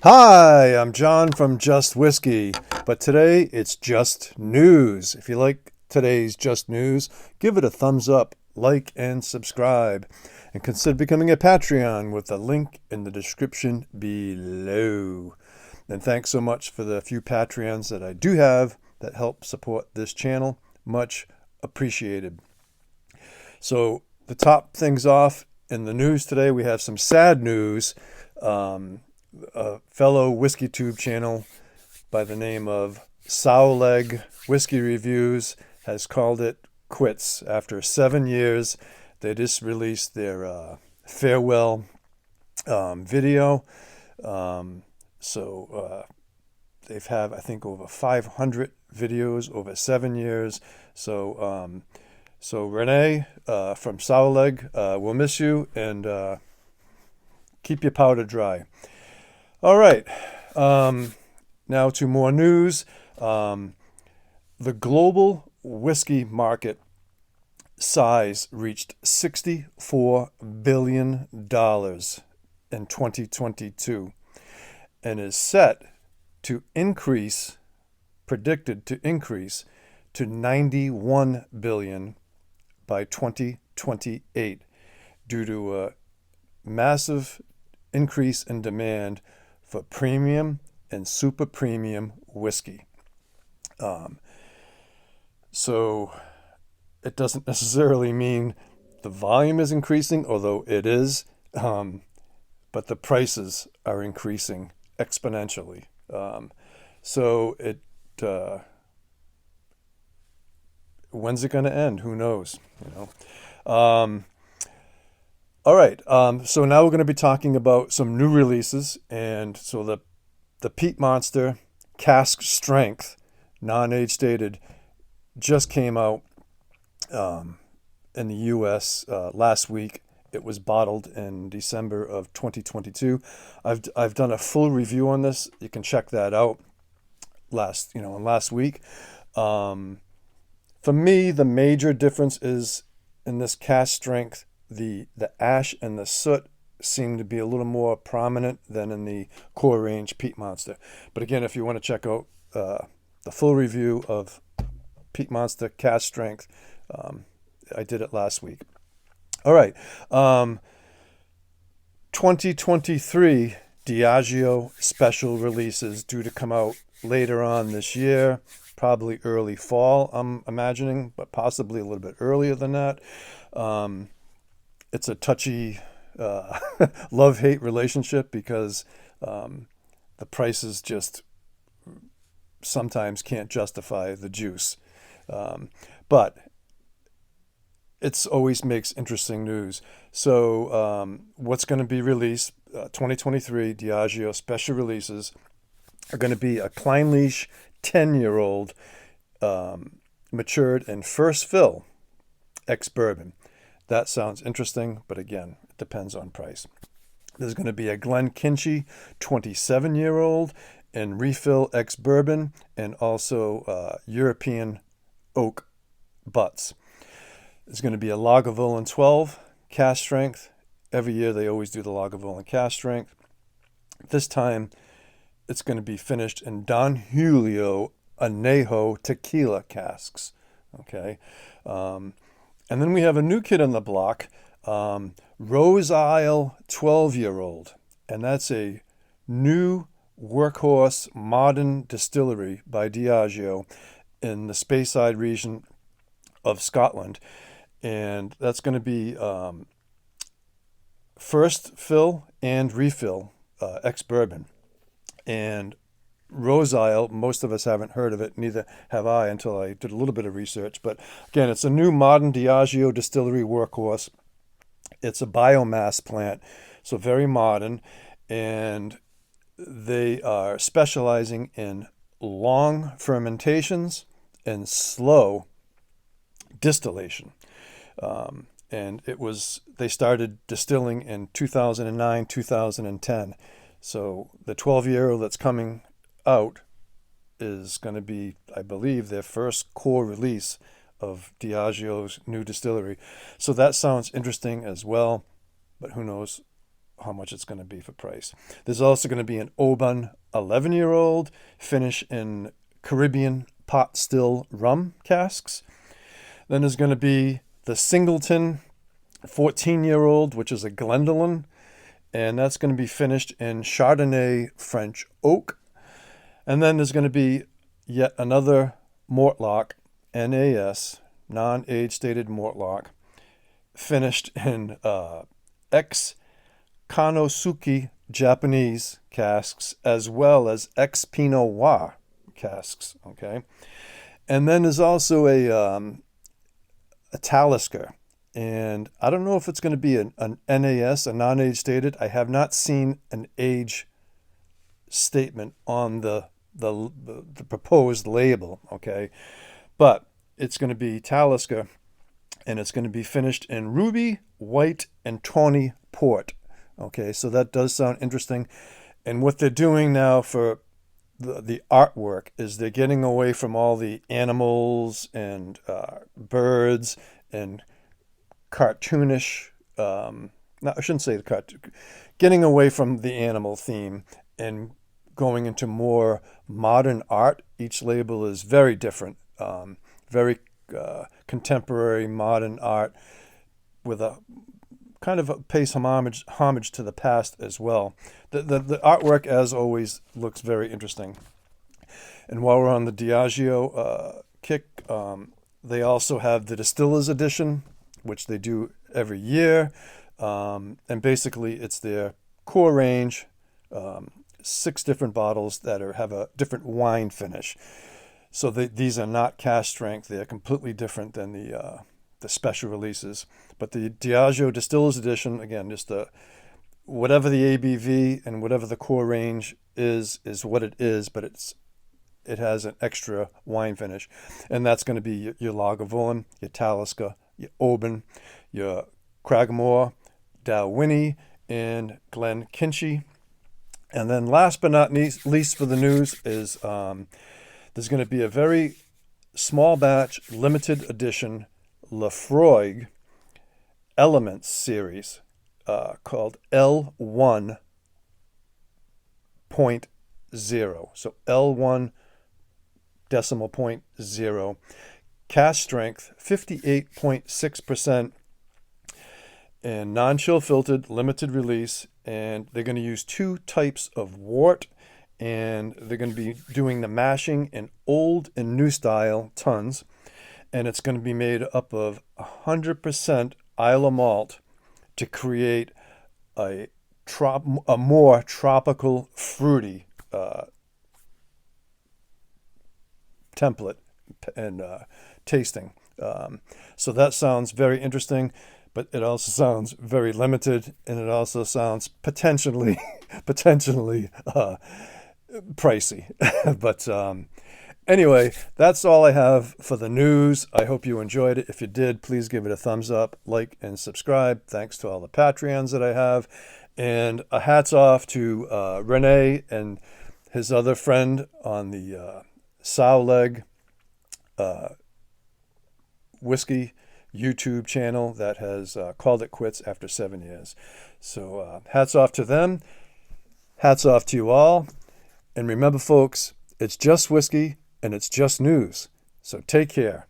Hi, I'm John from Just Whiskey, but today it's just news. If you like today's just news, give it a thumbs up, like, and subscribe. And consider becoming a Patreon with the link in the description below. And thanks so much for the few Patreons that I do have that help support this channel. Much appreciated. So, to top things off in the news today, we have some sad news. A fellow whiskey tube channel by the name of Sowlegs Whiskey Reviews has called it quits after 7 years. They just released their farewell video. They've had, I think, over 500 videos over 7 years. So Renee from Sowlegs, we'll miss you, and keep your powder dry. All right, now to more news. The global whiskey market size reached $64 billion in 2022 and is set to increase, predicted to increase to $91 billion by 2028 due to a massive increase in demand for premium and super premium whiskey. So it doesn't necessarily mean the volume is increasing, although it is, but the prices are increasing exponentially. When's it going to end? Who knows? All right, so now we're going to be talking about some new releases, and so the Peat Monster cask strength, non-age stated, just came out in the U.S. Last week. It was bottled in December of 2022. I've done a full review on this. You can check that out last week. For me, the major difference is in this cask strength. The ash and the soot seem to be a little more prominent than in the core range Peat Monster. But again, if you want to check out the full review of Peat Monster cask strength, I did it last week. All right. 2023 Diageo special releases due to come out later on this year, probably early fall, I'm imagining, but possibly a little bit earlier than that. It's a touchy love-hate relationship because the prices just sometimes can't justify the juice. But it always makes interesting news. So what's going to be released, 2023 Diageo special releases, are going to be a Clynelish 10-year-old matured in first fill ex-bourbon. That sounds interesting, but again, it depends on price. There's going to be a Glenkinchie 27-year-old in refill ex-bourbon and also European oak butts. There's going to be a Lagavulin 12 cask strength. Every year they always do the Lagavulin cask strength. This time it's going to be finished in Don Julio Añejo tequila casks. Okay. And then we have a new kid on the block, Rose Isle 12-year-old. And that's a new workhorse modern distillery by Diageo in the Speyside region of Scotland. And that's going to be first fill and refill ex-bourbon. And Rose Isle, most of us haven't heard of it, neither have I until I did a little bit of research. But again, it's a new modern Diageo distillery workhorse. It's a biomass plant, so very modern. And they are specializing in long fermentations and slow distillation. And they started distilling in 2009, 2010. So the 12-year-old that's coming out is going to be, I believe, their first core release of Diageo's new distillery. So that sounds interesting as well, but who knows? how much it's going to be for price. There's also going to be an Oban 11-year-old finish in Caribbean pot still rum casks. Then there's going to be the Singleton 14-year-old, which is a Glendolyn, and that's going to be finished in Chardonnay French oak. And then there's going to be yet another Mortlach NAS, non-age stated Mortlach, finished in ex-Kanosuke Japanese casks as well as ex-Pinot Noir casks. Okay, and then there's also a Talisker, and I don't know if it's going to be an NAS, a non-age stated. I have not seen an age statement on the proposed label. Okay, but it's going to be Talisker, and it's going to be finished in ruby, white, and tawny port. Okay, so that does sound interesting. And what they're doing now for the artwork is they're getting away from all the animals and birds and cartoonish, no, I shouldn't say the cartoon, getting away from the animal theme and going into more modern art. Each label is very different, very contemporary modern art with a kind of pays homage to the past as well. The artwork, as always, looks very interesting. And while we're on the Diageo kick, they also have the Distillers edition, which they do every year. And basically, it's their core range, 6 different bottles that have a different wine finish. So these are not cask strength. They are completely different than the special releases. But the Diageo Distillers edition, again, just whatever the ABV and whatever the core range is what it is, but it has an extra wine finish. And that's going to be your Lagavulin, your Talisker, your Oban, your Cragmore, Dalwhinnie, and Glenkinchie. And then last but not least for the news is there's going to be a very small batch, limited edition Laphroaig Elements series called L1.0. So L1.0. Cask strength 58.6%, and non-chill filtered, limited release. And they're going to use 2 types of wort, and they're going to be doing the mashing in old and new style tons. And it's going to be made up of 100% Islay malt to create a more tropical, fruity template and tasting. So that sounds very interesting, but it also sounds very limited, and it also sounds potentially pricey. But anyway, that's all I have for the news. I hope you enjoyed it. If you did, please give it a thumbs up, like, and subscribe. Thanks to all the Patreons that I have. And a hats off to Renee and his other friend on the Sowlegs Whisky YouTube channel that has called it quits after 7 years. So hats off to them. Hats off to you all. And remember, folks, it's just whiskey and it's just news. So take care.